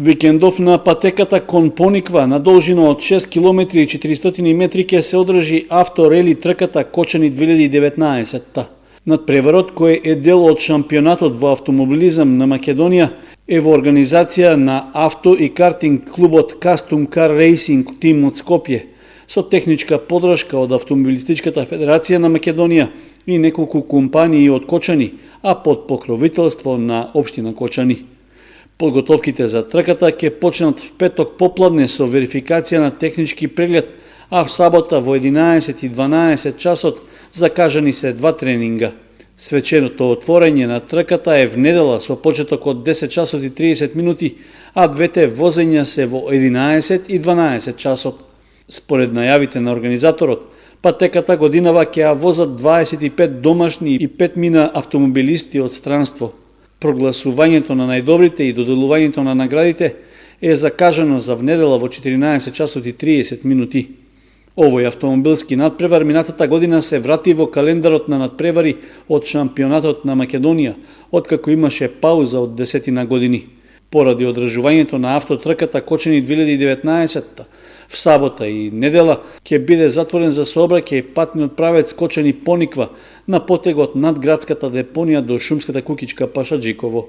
Викендов на патеката кон Пониква на должина од 6 км и 400 метри ќе се одржи авторели трката Кочани 2019. Надпреварот, кој е дел од шампионатот во автомобилизам на Македонија, е во организација на авто и картинг клубот Custom Car Racing Team од Скопје, со техничка подршка од Автомобилистичката федерација на Македонија и неколку компании од Кочани, а под покровителство на општина Кочани. Подготовките за трката ќе почнат в петок попладне со верификација на технички преглед, а в сабота во 11 и 12 часот закажани се 2 тренинга. Свеченото отворање на трката е в недела со почеток од 10 часот и 30 минути, а двете возења се во 11 и 12 часот. Според најавите на организаторот, патеката годинава ќе ја возат 25 домашни и 5 мина автомобилисти од странство. Прогласувањето на најдобрите и доделувањето на наградите е закажано за внедела во 14 часот и 30 минути. Овој автомобилски надпревар минатата година се врати во календарот на надпревари од шампионатот на Македонија, откако имаше пауза од 10 години. Поради одржувањето на автотрката Кочани 2019, в сабота и недела ќе биде затворен за сообраќај патниот правец Кочани Пониква на потегот над градската депонија до шумската кукичка Пашаджиково.